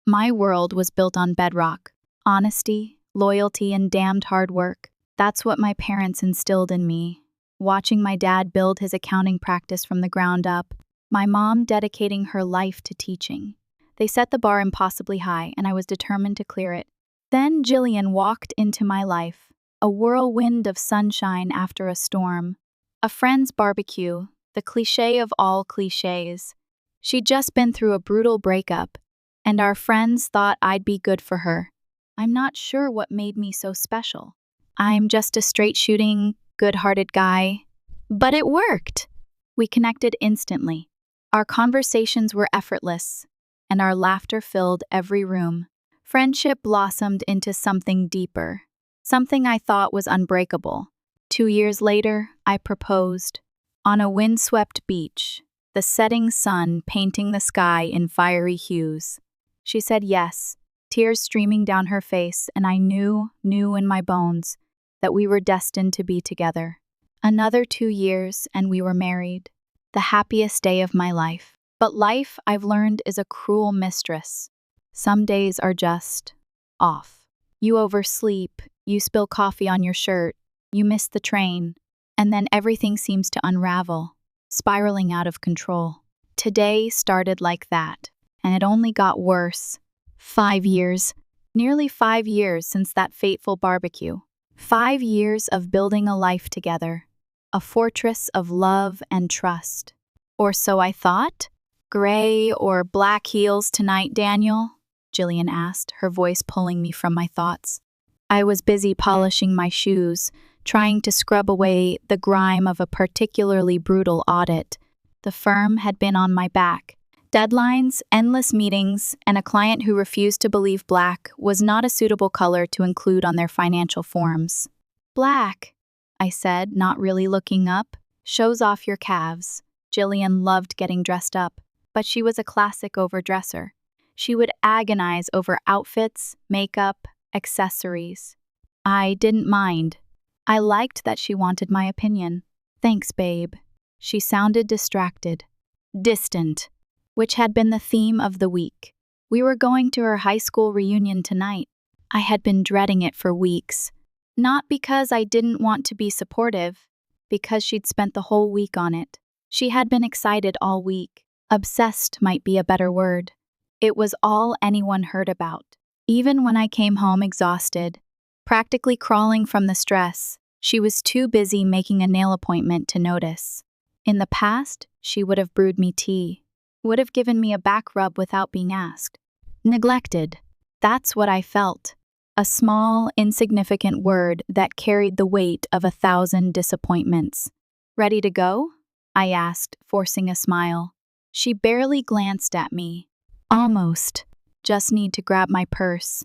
My world was built on bedrock: honesty, loyalty, and damned hard work. That's what my parents instilled in me. Watching my dad build his accounting practice from the ground up, my mom dedicating her life to teaching. They set the bar impossibly high, and I was determined to clear it. Then Jillian walked into my life, a whirlwind of sunshine after a storm. A friend's barbecue, the cliché of all clichés. She'd just been through a brutal breakup, and our friends thought I'd be good for her. I'm not sure what made me so special. I'm just a straight-shooting, good-hearted guy. But it worked! We connected instantly. Our conversations were effortless, and our laughter filled every room. Friendship blossomed into something deeper, something I thought was unbreakable. 2 years later, I proposed. On a windswept beach, the setting sun painting the sky in fiery hues. She said yes, tears streaming down her face, and I knew in my bones that we were destined to be together. Another 2 years, and we were married. The happiest day of my life. But life, I've learned, is a cruel mistress. Some days are just off. You oversleep, you spill coffee on your shirt, you miss the train, and then everything seems to unravel, spiraling out of control. Today started like that, and it only got worse. 5 years, nearly 5 years since that fateful barbecue. 5 years of building a life together, a fortress of love and trust. Or so I thought. Gray or black heels tonight, Daniel? Jillian asked, her voice pulling me from my thoughts. I was busy polishing my shoes, trying to scrub away the grime of a particularly brutal audit. The firm had been on my back. Deadlines, endless meetings, and a client who refused to believe black was not a suitable color to include on their financial forms. Black, I said, not really looking up. Shows off your calves. Jillian loved getting dressed up, but she was a classic overdresser. She would agonize over outfits, makeup, accessories. I didn't mind. I liked that she wanted my opinion. Thanks, babe. She sounded distracted. Distant, which had been the theme of the week. We were going to her high school reunion tonight. I had been dreading it for weeks. Not because I didn't want to be supportive, because she'd spent the whole week on it. She had been excited all week. Obsessed might be a better word. It was all anyone heard about. Even when I came home exhausted, practically crawling from the stress, she was too busy making a nail appointment to notice. In the past, she would have brewed me tea, would have given me a back rub without being asked. Neglected. That's what I felt. A small, insignificant word that carried the weight of 1,000 disappointments. Ready to go? I asked, forcing a smile. She barely glanced at me. Almost. Just need to grab my purse.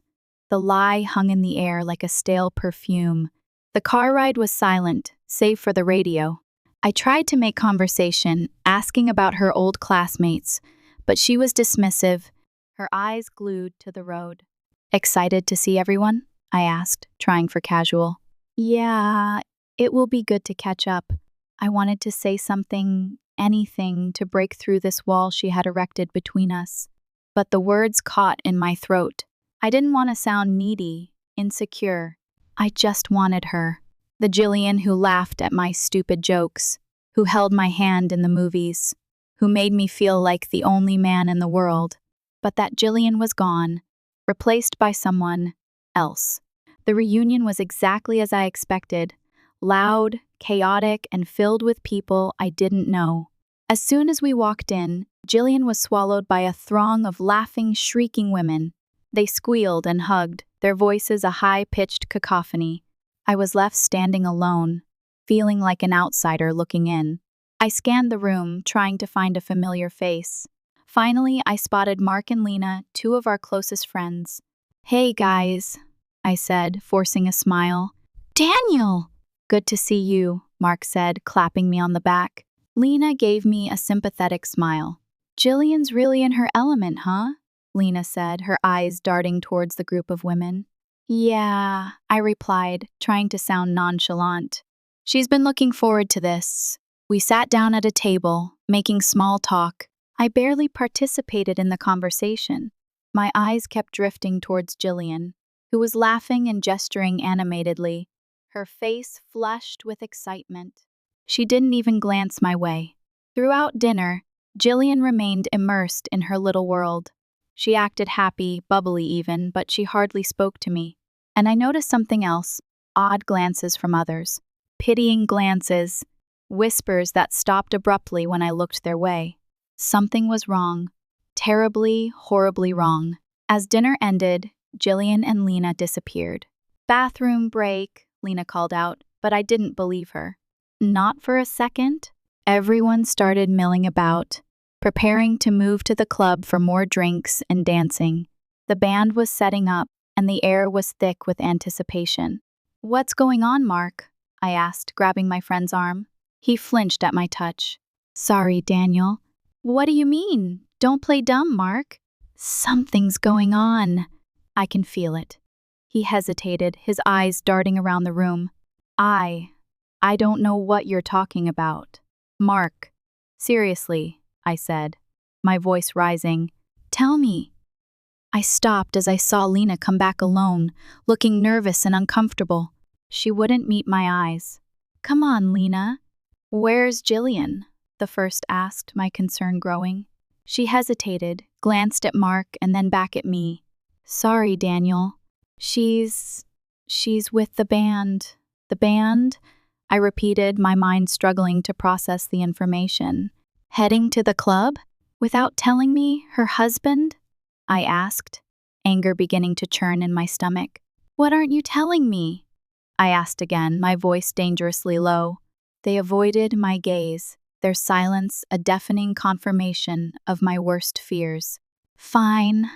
The lie hung in the air like a stale perfume. The car ride was silent, save for the radio. I tried to make conversation, asking about her old classmates, but she was dismissive, her eyes glued to the road. Excited to see everyone? I asked, trying for casual. Yeah, it will be good to catch up. I wanted to say something, anything, to break through this wall she had erected between us. But the words caught in my throat. I didn't want to sound needy, insecure. I just wanted her. The Jillian who laughed at my stupid jokes, who held my hand in the movies, who made me feel like the only man in the world. But that Jillian was gone, replaced by someone else. The reunion was exactly as I expected. Loud, chaotic, and filled with people I didn't know. As soon as we walked in, Jillian was swallowed by a throng of laughing, shrieking women. They squealed and hugged, their voices a high-pitched cacophony. I was left standing alone, feeling like an outsider looking in. I scanned the room, trying to find a familiar face. Finally, I spotted Mark and Lena, two of our closest friends. Hey, guys, I said, forcing a smile. Daniel! Good to see you, Mark said, clapping me on the back. Lena gave me a sympathetic smile. Jillian's really in her element, huh? Lena said, her eyes darting towards the group of women. Yeah, I replied, trying to sound nonchalant. She's been looking forward to this. We sat down at a table, making small talk. I barely participated in the conversation. My eyes kept drifting towards Jillian, who was laughing and gesturing animatedly, her face flushed with excitement. She didn't even glance my way. Throughout dinner, Jillian remained immersed in her little world. She acted happy, bubbly even, but she hardly spoke to me. And I noticed something else, odd glances from others, pitying glances, whispers that stopped abruptly when I looked their way. Something was wrong. Terribly, horribly wrong. As dinner ended, Jillian and Lena disappeared. "Bathroom break," Lena called out, but I didn't believe her. Not for a second. Everyone started milling about, preparing to move to the club for more drinks and dancing. The band was setting up, and the air was thick with anticipation. "What's going on, Mark?" I asked, grabbing my friend's arm. He flinched at my touch. "Sorry, Daniel." "What do you mean? Don't play dumb, Mark." "Something's going on. I can feel it." He hesitated, his eyes darting around the room. I don't know what you're talking about." "Mark, seriously," I said, my voice rising. "Tell me." I stopped as I saw Lena come back alone, looking nervous and uncomfortable. She wouldn't meet my eyes. "Come on, Lena." "Where's Jillian?" the first asked, my concern growing. She hesitated, glanced at Mark, and then back at me. "Sorry, Daniel. She's with the band." "The band?" I repeated, my mind struggling to process the information. "Heading to the club? Without telling me, her husband?" I asked, anger beginning to churn in my stomach. "What aren't you telling me?" I asked again, my voice dangerously low. They avoided my gaze, their silence a deafening confirmation of my worst fears. "Fine,"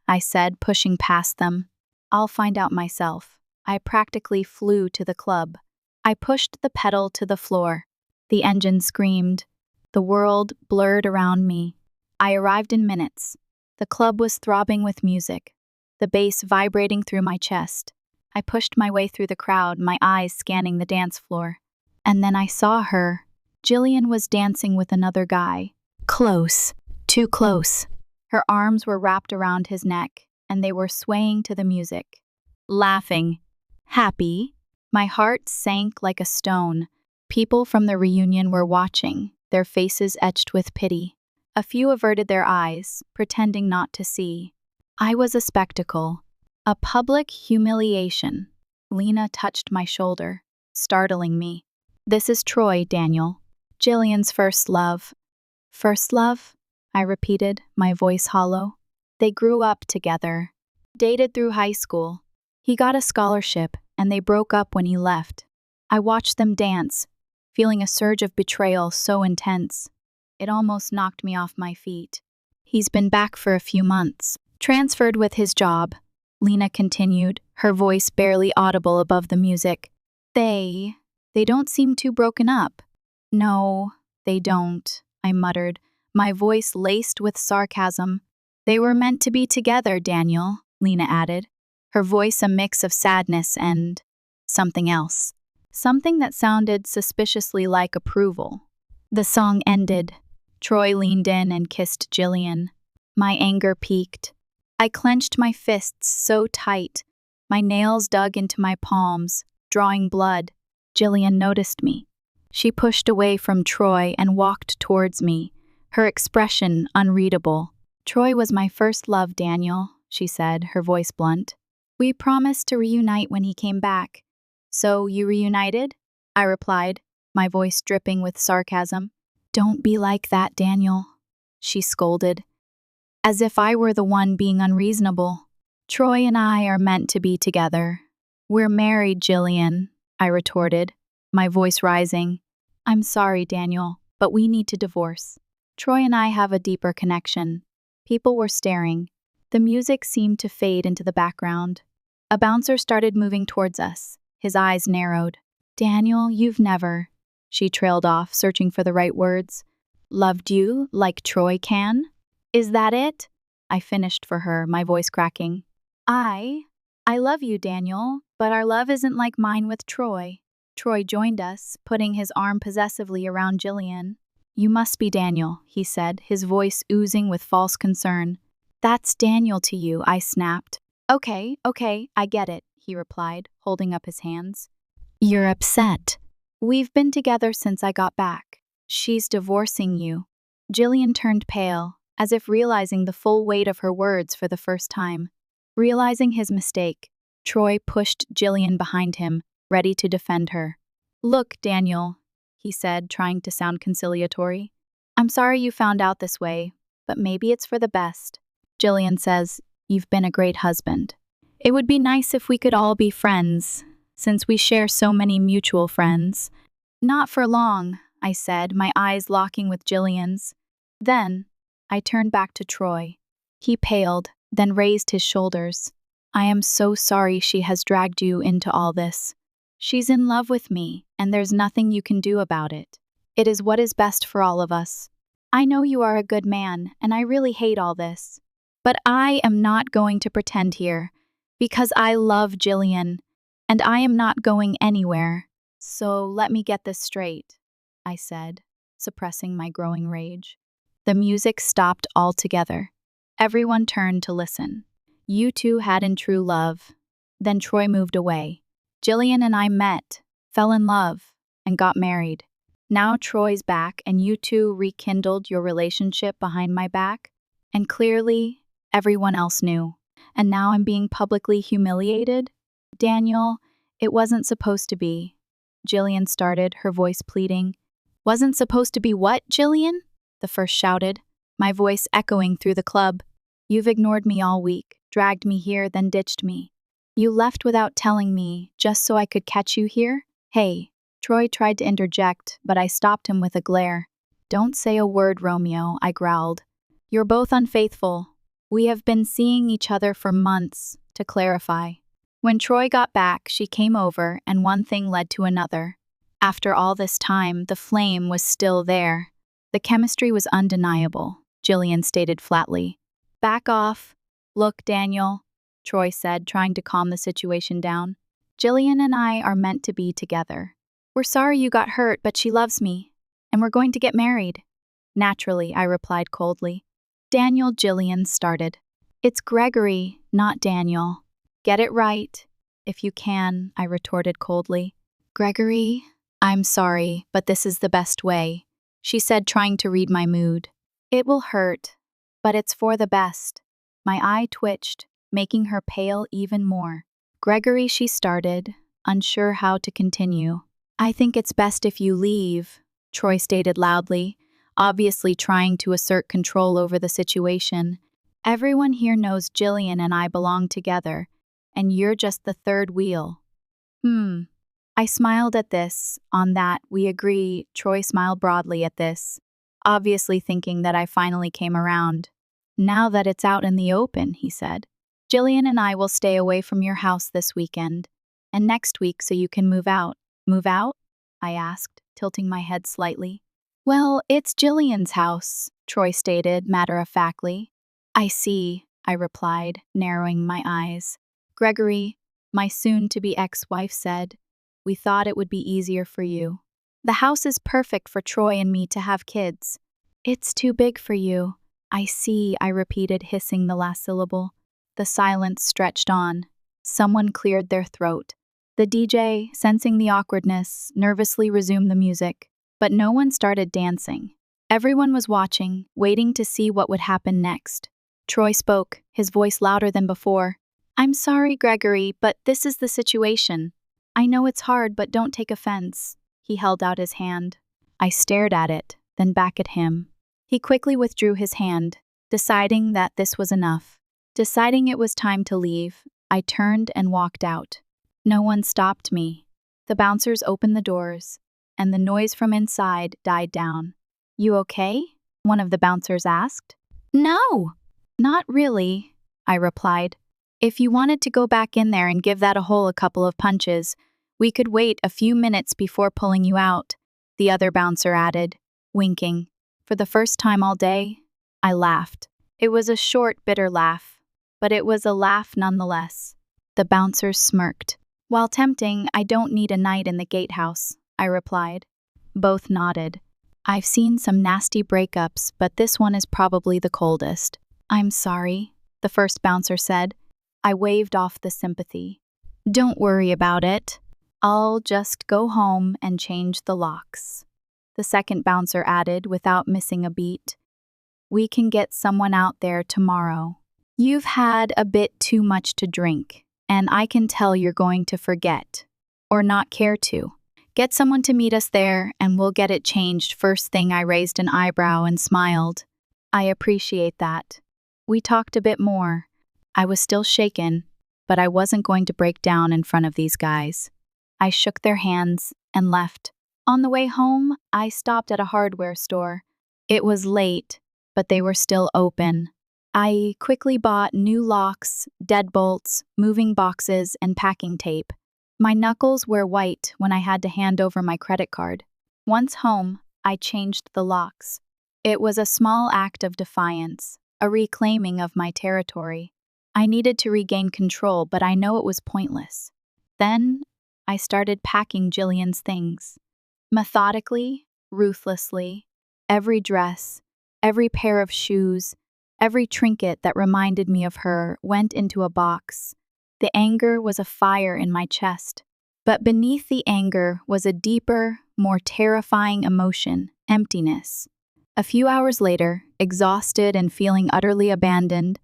I said, pushing past them. "I'll find out myself." I practically flew to the club. I pushed the pedal to the floor. The engine screamed. The world blurred around me. I arrived in minutes. The club was throbbing with music, the bass vibrating through my chest. I pushed my way through the crowd, my eyes scanning the dance floor. And then I saw her. Jillian was dancing with another guy. Close. Too close. Her arms were wrapped around his neck, and they were swaying to the music. Laughing. Happy. My heart sank like a stone. People from the reunion were watching, their faces etched with pity. A few averted their eyes, pretending not to see. I was a spectacle. A public humiliation. Lena touched my shoulder, startling me. "This is Troy, Daniel. Jillian's first love." "First love?" I repeated, my voice hollow. "They grew up together. Dated through high school. He got a scholarship, and they broke up when he left. I watched them dance, feeling a surge of betrayal so intense. It almost knocked me off my feet. He's been back for a few months. Transferred with his job," Lena continued, her voice barely audible above the music. They don't seem too broken up." "No, they don't," I muttered, my voice laced with sarcasm. "They were meant to be together, Daniel," Lena added, her voice a mix of sadness and something else. Something that sounded suspiciously like approval. The song ended. Troy leaned in and kissed Jillian. My anger peaked. I clenched my fists so tight, my nails dug into my palms, drawing blood. Jillian noticed me. She pushed away from Troy and walked towards me, her expression unreadable. "Troy was my first love, Daniel," she said, her voice blunt. "We promised to reunite when he came back." "So you reunited?" I replied, my voice dripping with sarcasm. "Don't be like that, Daniel," she scolded, as if I were the one being unreasonable. "Troy and I are meant to be together." "We're married, Jillian," I retorted, my voice rising. "I'm sorry, Daniel, but we need to divorce. Troy and I have a deeper connection." People were staring. The music seemed to fade into the background. A bouncer started moving towards us. His eyes narrowed. "Daniel, you've never," she trailed off, searching for the right words. "Loved you like Troy can? Is that it?" I finished for her, my voice cracking. I love you, Daniel, but our love isn't like mine with Troy." Troy joined us, putting his arm possessively around Jillian. "You must be Daniel," he said, his voice oozing with false concern. That's Daniel to you, I snapped. Okay, I get it, he replied, holding up his hands. You're upset. We've been together since I got back. She's divorcing you. Jillian turned pale, as if realizing the full weight of her words for the first time. Realizing his mistake, Troy pushed Jillian behind him, ready to defend her. Look, Daniel, he said, trying to sound conciliatory. I'm sorry you found out this way, but maybe it's for the best. Jillian says, you've been a great husband. It would be nice if we could all be friends, since we share so many mutual friends. Not for long, I said, my eyes locking with Jillian's. Then, I turned back to Troy. He paled, then raised his shoulders. I am so sorry she has dragged you into all this. She's in love with me, and there's nothing you can do about it. It is what is best for all of us. I know you are a good man, and I really hate all this. But I am not going to pretend here, because I love Jillian, and I am not going anywhere. So let me get this straight, I said, suppressing my growing rage. The music stopped altogether. Everyone turned to listen. You two had in true love. Then Troy moved away. Jillian and I met, fell in love, and got married. Now Troy's back and you two rekindled your relationship behind my back. And clearly, everyone else knew. And now I'm being publicly humiliated? Daniel, it wasn't supposed to be. Jillian started, her voice pleading. Wasn't supposed to be what, Jillian? The first shouted, my voice echoing through the club. You've ignored me all week, dragged me here, then ditched me. You left without telling me, just so I could catch you here? Hey, Troy tried to interject, but I stopped him with a glare. Don't say a word, Romeo, I growled. You're both unfaithful. We have been seeing each other for months, to clarify. When Troy got back, she came over, and one thing led to another. After all this time, the flame was still there. The chemistry was undeniable, Jillian stated flatly. Back off. Look, Daniel, Troy said, trying to calm the situation down. Jillian and I are meant to be together. We're sorry you got hurt, but she loves me, and we're going to get married. Naturally, I replied coldly. Daniel, Jillian started. It's Gregory, not Daniel. Get it right, if you can, I retorted coldly. Gregory, I'm sorry, but this is the best way, she said, trying to read my mood. It will hurt, but it's for the best. My eye twitched, making her pale even more. Gregory, she started, unsure how to continue. I think it's best if you leave, Troy stated loudly, obviously trying to assert control over the situation. Everyone here knows Jillian and I belong together, and you're just the third wheel. I smiled at this. On that, we agree. Troy smiled broadly at this, obviously thinking that I finally came around. Now that it's out in the open, he said. Jillian and I will stay away from your house this weekend, and next week so you can move out. Move out? I asked, tilting my head slightly. Well, it's Jillian's house, Troy stated matter-of-factly. I see, I replied, narrowing my eyes. Gregory, my soon-to-be ex-wife said, we thought it would be easier for you. The house is perfect for Troy and me to have kids. It's too big for you. I see, I repeated, hissing the last syllable. The silence stretched on. Someone cleared their throat. The DJ, sensing the awkwardness, nervously resumed the music. But no one started dancing. Everyone was watching, waiting to see what would happen next. Troy spoke, his voice louder than before. I'm sorry, Gregory, but this is the situation. I know it's hard, but don't take offense. He held out his hand. I stared at it, then back at him. He quickly withdrew his hand, deciding that this was enough. Deciding it was time to leave, I turned and walked out. No one stopped me. The bouncers opened the doors, and the noise from inside died down. You okay? One of the bouncers asked. No, not really, I replied. If you wanted to go back in there and give that a hole a couple of punches, we could wait a few minutes before pulling you out, the other bouncer added, winking. For the first time all day, I laughed. It was a short, bitter laugh, but it was a laugh nonetheless. The bouncers smirked. While tempting, I don't need a night in the gatehouse, I replied. Both nodded. I've seen some nasty breakups, but this one is probably the coldest. I'm sorry, the first bouncer said. I waved off the sympathy. Don't worry about it. I'll just go home and change the locks. The second bouncer added without missing a beat. We can get someone out there tomorrow. You've had a bit too much to drink, and I can tell you're going to forget, or not care to. Get someone to meet us there, and we'll get it changed first thing. I raised an eyebrow and smiled. I appreciate that. We talked a bit more. I was still shaken, but I wasn't going to break down in front of these guys. I shook their hands and left. On the way home, I stopped at a hardware store. It was late, but they were still open. I quickly bought new locks, deadbolts, moving boxes, and packing tape. My knuckles were white when I had to hand over my credit card. Once home, I changed the locks. It was a small act of defiance, a reclaiming of my territory. I needed to regain control, but I know it was pointless. Then, I started packing Jillian's things. Methodically, ruthlessly, every dress, every pair of shoes, every trinket that reminded me of her went into a box. The anger was a fire in my chest, but beneath the anger was a deeper, more terrifying emotion, emptiness. A few hours later, exhausted and feeling utterly abandoned,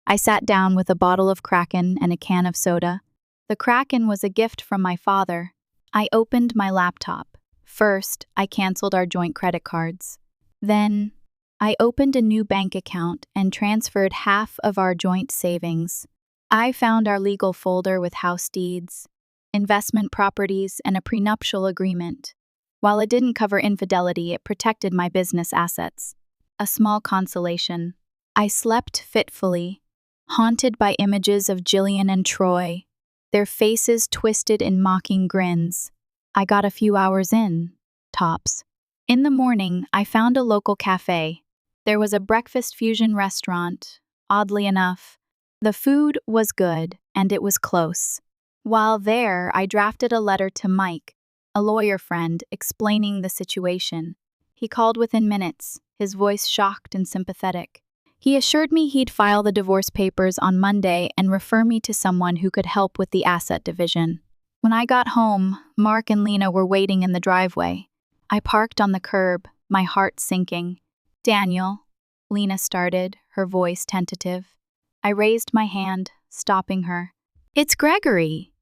I sat down with a bottle of Kraken and a can of soda. The Kraken was a gift from my father. I opened my laptop. First, I canceled our joint credit cards. Then, I opened a new bank account and transferred half of our joint savings. I found our legal folder with house deeds, investment properties, and a prenuptial agreement. While it didn't cover infidelity, it protected my business assets. A small consolation. I slept fitfully, haunted by images of Jillian and Troy, their faces twisted in mocking grins. I got a few hours in, tops. In the morning, I found a local cafe. There was a breakfast fusion restaurant. Oddly enough, the food was good, and it was close. While there, I drafted a letter to Mike, a lawyer friend, explaining the situation. He called within minutes, his voice shocked and sympathetic. He assured me he'd file the divorce papers on Monday and refer me to someone who could help with the asset division. When I got home, Mark and Lena were waiting in the driveway. I parked on the curb, my heart sinking. Daniel, Lena started, her voice tentative. I raised my hand, stopping her. It's Gregory.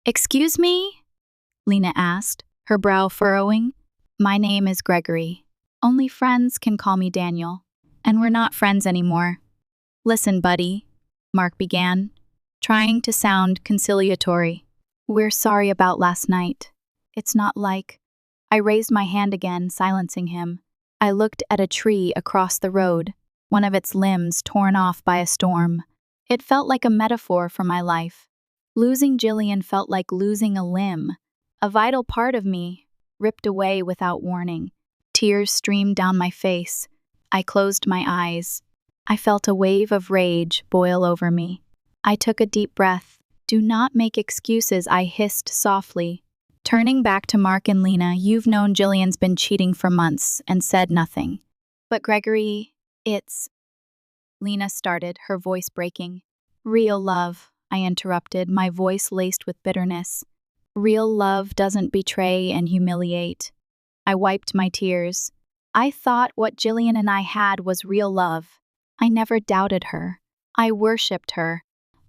Excuse me? Lena asked, her brow furrowing. My name is Gregory. Only friends can call me Daniel. And we're not friends anymore. Listen, buddy, Mark began, trying to sound conciliatory. We're sorry about last night. It's not like... I raised my hand again, silencing him. I looked at a tree across the road, one of its limbs torn off by a storm. It felt like a metaphor for my life. Losing Jillian felt like losing a limb, a vital part of me, ripped away without warning. Tears streamed down my face. I closed my eyes. I felt a wave of rage boil over me. I took a deep breath. Do not make excuses, I hissed softly. Turning back to Mark and Lena, you've known Jillian's been cheating for months and said nothing. But Gregory, it's... Lena started, her voice breaking. Real love, I interrupted, my voice laced with bitterness. Real love doesn't betray and humiliate. I wiped my tears. I thought what Jillian and I had was real love. I never doubted her. I worshipped her.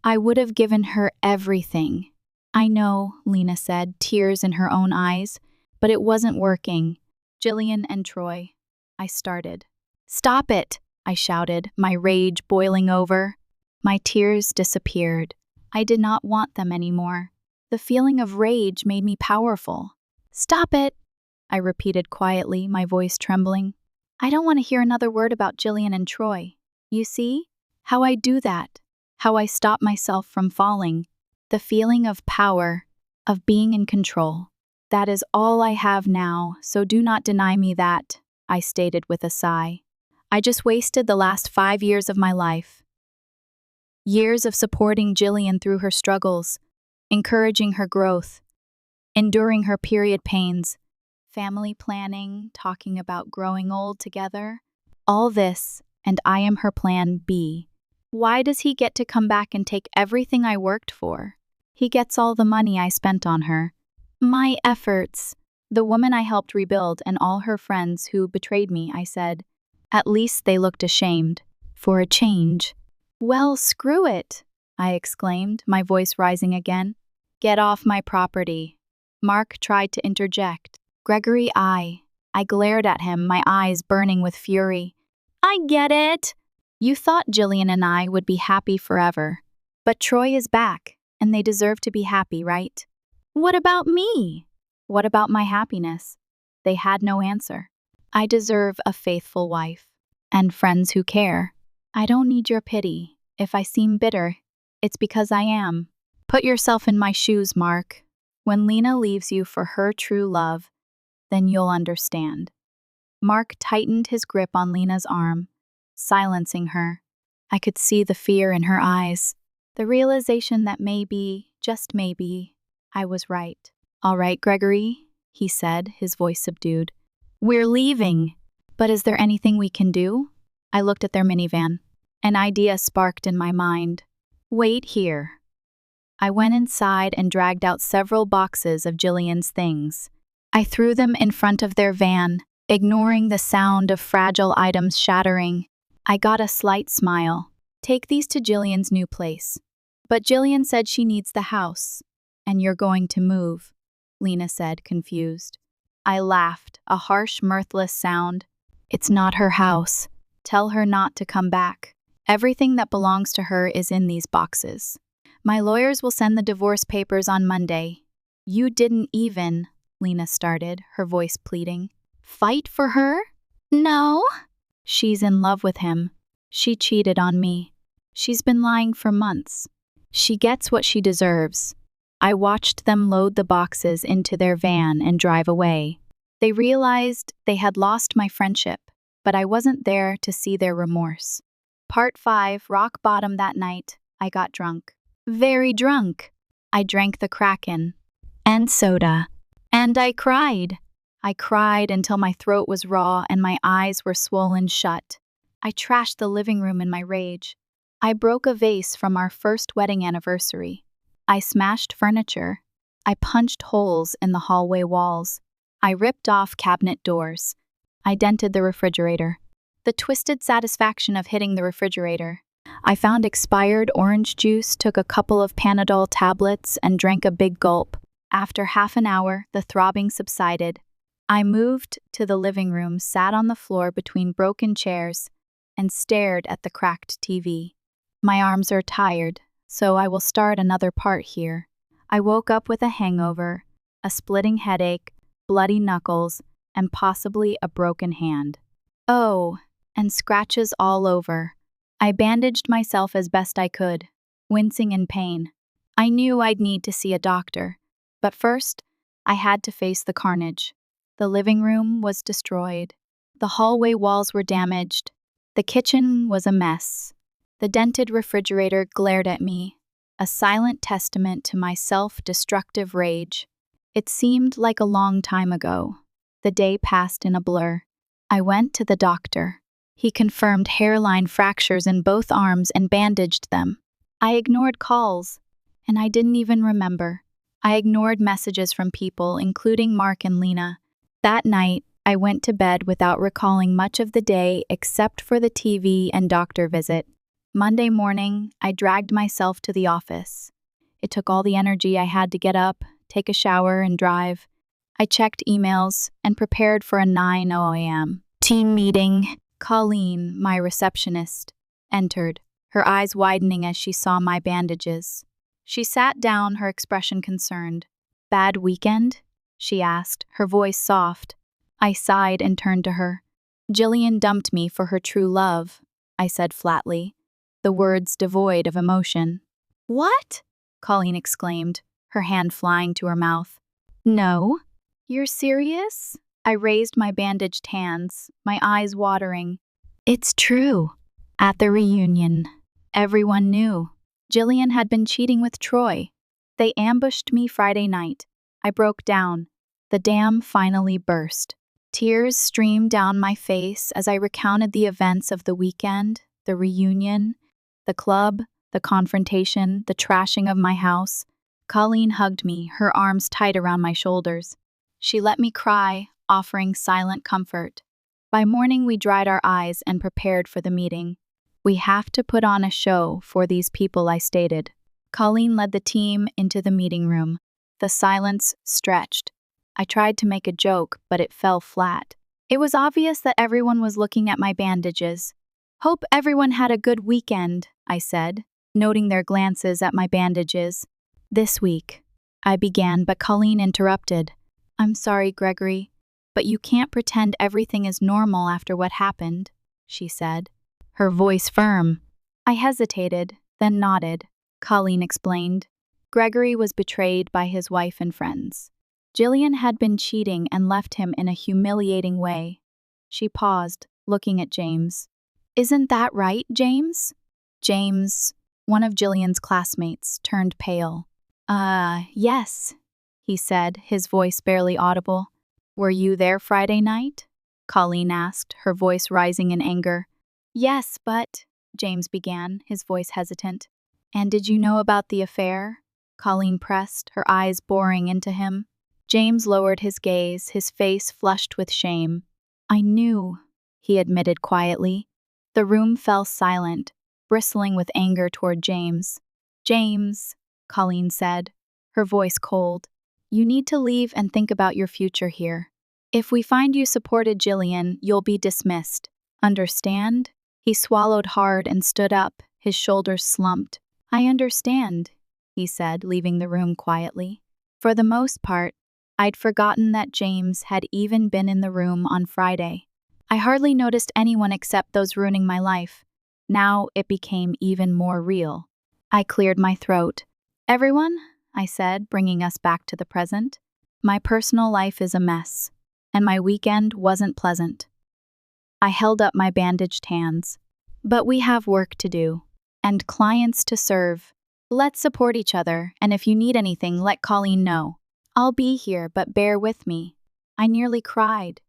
I would have given her everything. I know, Lena said, tears in her own eyes, but it wasn't working. Jillian and Troy. I started. Stop it, I shouted, my rage boiling over. My tears disappeared. I did not want them anymore. The feeling of rage made me powerful. Stop it, I repeated quietly, my voice trembling. I don't want to hear another word about Jillian and Troy. You see? How I do that. How I stop myself from falling. The feeling of power, of being in control. That is all I have now, so do not deny me that, I stated with a sigh. I just wasted the last 5 years of my life. Years of supporting Jillian through her struggles, encouraging her growth, enduring her period pains, family planning, talking about growing old together. All this, and I am her plan B. Why does he get to come back and take everything I worked for? He gets all the money I spent on her. My efforts. The woman I helped rebuild and all her friends who betrayed me, I said. At least they looked ashamed. For a change. Well, screw it, I exclaimed, my voice rising again. Get off my property. Mark tried to interject. Gregory, I glared at him, my eyes burning with fury. I get it. You thought Jillian and I would be happy forever. But Troy is back, and they deserve to be happy, right? What about me? What about my happiness? They had no answer. I deserve a faithful wife. And friends who care. I don't need your pity. If I seem bitter, it's because I am. Put yourself in my shoes, Mark. When Lena leaves you for her true love, then you'll understand. Mark tightened his grip on Lena's arm, silencing her. I could see the fear in her eyes, the realization that maybe, just maybe, I was right. All right, Gregory, he said, his voice subdued. We're leaving. But is there anything we can do? I looked at their minivan. An idea sparked in my mind. Wait here. I went inside and dragged out several boxes of Jillian's things. I threw them in front of their van, ignoring the sound of fragile items shattering. I got a slight smile. Take these to Jillian's new place. But Jillian said she needs the house. And you're going to move, Lena said, confused. I laughed, a harsh, mirthless sound. It's not her house. Tell her not to come back. Everything that belongs to her is in these boxes. My lawyers will send the divorce papers on Monday. You didn't even, Lena started, her voice pleading. Fight for her? No. She's in love with him. She cheated on me. She's been lying for months. She gets what she deserves. I watched them load the boxes into their van and drive away. They realized they had lost my friendship, but I wasn't there to see their remorse. Part 5, rock bottom that night, I got drunk. Very drunk. I drank the Kraken. And soda. And I cried. I cried until my throat was raw and my eyes were swollen shut. I trashed the living room in my rage. I broke a vase from our first wedding anniversary. I smashed furniture. I punched holes in the hallway walls. I ripped off cabinet doors. I dented the refrigerator. The twisted satisfaction of hitting the refrigerator. I found expired orange juice, took a couple of Panadol tablets, and drank a big gulp. After half an hour, the throbbing subsided. I moved to the living room, sat on the floor between broken chairs, and stared at the cracked TV. My arms are tired, so I will start another part here. I woke up with a hangover, a splitting headache, bloody knuckles, and possibly a broken hand. Oh, and scratches all over. I bandaged myself as best I could, wincing in pain. I knew I'd need to see a doctor, but first, I had to face the carnage. The living room was destroyed. The hallway walls were damaged. The kitchen was a mess. The dented refrigerator glared at me, a silent testament to my self-destructive rage. It seemed like a long time ago. The day passed in a blur. I went to the doctor. He confirmed hairline fractures in both arms and bandaged them. I ignored calls, and I didn't even remember. I ignored messages from people, including Mark and Lena. That night, I went to bed without recalling much of the day except for the TV and doctor visit. Monday morning, I dragged myself to the office. It took all the energy I had to get up, take a shower, and drive. I checked emails and prepared for a 9 a.m. team meeting. Colleen, my receptionist, entered, her eyes widening as she saw my bandages. She sat down, her expression concerned. Bad weekend? She asked, her voice soft. I sighed and turned to her. Jillian dumped me for her true love, I said flatly, the words devoid of emotion. What? Colleen exclaimed, her hand flying to her mouth. No? You're serious? I raised my bandaged hands, my eyes watering. It's true. At the reunion, everyone knew. Jillian had been cheating with Troy. They ambushed me Friday night. I broke down. The dam finally burst. Tears streamed down my face as I recounted the events of the weekend, the reunion, The club, the confrontation, the trashing of my house. Colleen hugged me, her arms tight around my shoulders. She let me cry, offering silent comfort. By morning, we dried our eyes and prepared for the meeting. We have to put on a show for these people, I stated. Colleen led the team into the meeting room. The silence stretched. I tried to make a joke, but it fell flat. It was obvious that everyone was looking at my bandages. Hope everyone had a good weekend, I said, noting their glances at my bandages. This week, I began, but Colleen interrupted. I'm sorry, Gregory, but you can't pretend everything is normal after what happened, she said, her voice firm. I hesitated, then nodded. Colleen explained. Gregory was betrayed by his wife and friends. Jillian had been cheating and left him in a humiliating way. She paused, looking at James. Isn't that right, James? James, one of Jillian's classmates, turned pale. Yes, he said, his voice barely audible. Were you there Friday night? Colleen asked, her voice rising in anger. Yes, but, James began, his voice hesitant. And did you know about the affair? Colleen pressed, her eyes boring into him. James lowered his gaze, his face flushed with shame. I knew, he admitted quietly. The room fell silent, bristling with anger toward James. James, Colleen said, her voice cold. You need to leave and think about your future here. If we find you supported Jillian, you'll be dismissed. Understand? He swallowed hard and stood up, his shoulders slumped. I understand, he said, leaving the room quietly. For the most part, I'd forgotten that James had even been in the room on Friday. I hardly noticed anyone except those ruining my life. Now it became even more real. I cleared my throat. Everyone, I said, bringing us back to the present. My personal life is a mess, and my weekend wasn't pleasant. I held up my bandaged hands. But we have work to do, and clients to serve. Let's support each other, and if you need anything, let Colleen know. I'll be here, but bear with me. I nearly cried.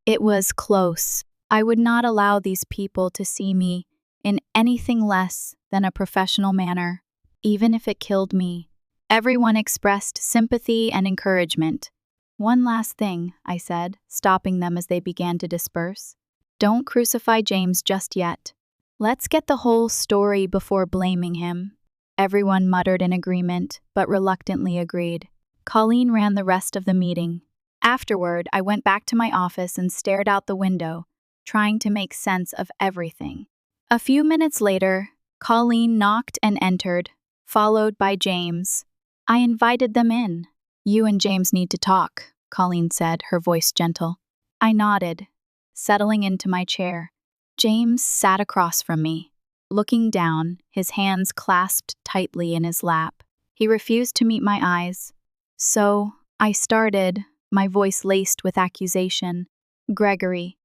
It was close. I would not allow these people to see me in anything less than a professional manner, even if it killed me. Everyone expressed sympathy and encouragement. One last thing, I said, stopping them as they began to disperse. Don't crucify James just yet. Let's get the whole story before blaming him. Everyone muttered in agreement, but reluctantly agreed. Colleen ran the rest of the meeting. Afterward, I went back to my office and stared out the window, trying to make sense of everything. A few minutes later, Colleen knocked and entered, followed by James. I invited them in. You and James need to talk, Colleen said, her voice gentle. I nodded, settling into my chair. James sat across from me, looking down, his hands clasped tightly in his lap. He refused to meet my eyes. So, I started, my voice laced with accusation. Gregory.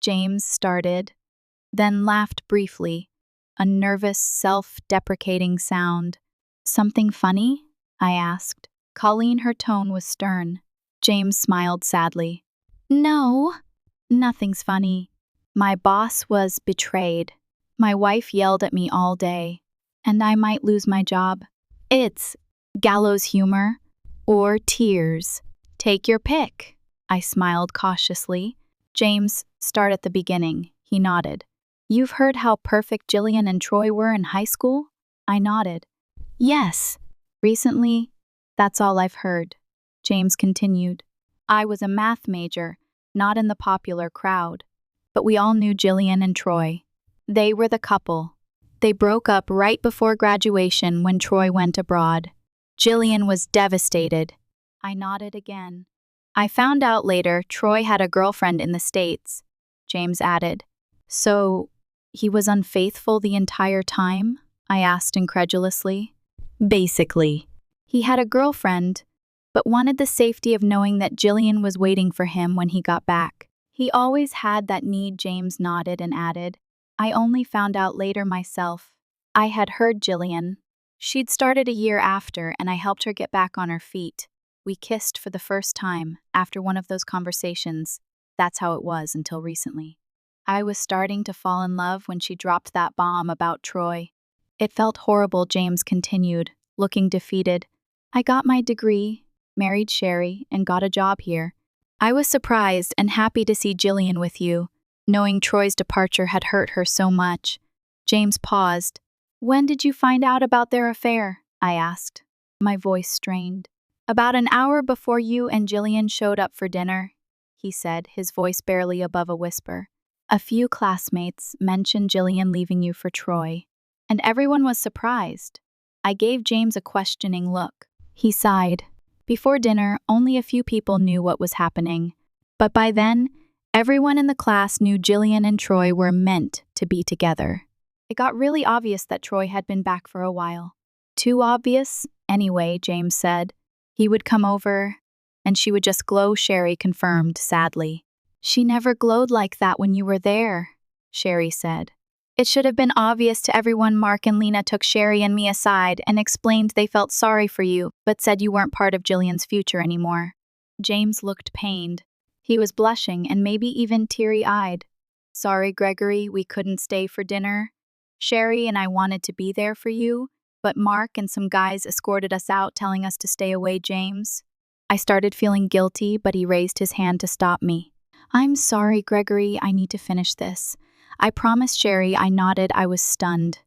James started, then laughed briefly, a nervous, self-deprecating sound. Something funny? I asked. Colleen, her tone was stern. James smiled sadly. No, nothing's funny. My boss was betrayed. My wife yelled at me all day, and I might lose my job. It's gallows humor or tears. Take your pick. I smiled cautiously. James, start at the beginning. He nodded. You've heard how perfect Jillian and Troy were in high school? I nodded. Yes. Recently, that's all I've heard. James continued. I was a math major, not in the popular crowd. But we all knew Jillian and Troy. They were the couple. They broke up right before graduation when Troy went abroad. Jillian was devastated. I nodded again. I found out later Troy had a girlfriend in the States, James added. So, he was unfaithful the entire time? I asked incredulously. Basically. He had a girlfriend, but wanted the safety of knowing that Jillian was waiting for him when he got back. He always had that need, James nodded and added. I only found out later myself. I had heard Jillian. She'd started a year after, and I helped her get back on her feet. We kissed for the first time, after one of those conversations. That's how it was until recently. I was starting to fall in love when she dropped that bomb about Troy. It felt horrible, James continued, looking defeated. I got my degree, married Sherry, and got a job here. I was surprised and happy to see Jillian with you, knowing Troy's departure had hurt her so much. James paused. When did you find out about their affair? I asked, my voice strained. About an hour before you and Jillian showed up for dinner, he said, his voice barely above a whisper. A few classmates mentioned Jillian leaving you for Troy, and everyone was surprised. I gave James a questioning look. He sighed. Before dinner, only a few people knew what was happening. But by then, everyone in the class knew Jillian and Troy were meant to be together. It got really obvious that Troy had been back for a while. Too obvious? Anyway, James said. He would come over, and she would just glow, Sherry confirmed sadly. She never glowed like that when you were there, Sherry said. It should have been obvious to everyone. Mark and Lena took Sherry and me aside and explained they felt sorry for you, but said you weren't part of Jillian's future anymore. James looked pained. He was blushing and maybe even teary-eyed. Sorry, Gregory, we couldn't stay for dinner. Sherry and I wanted to be there for you, but Mark and some guys escorted us out, telling us to stay away, James. I started feeling guilty, but he raised his hand to stop me. I'm sorry, Gregory, I need to finish this. I promised Sherry. I nodded. I was stunned.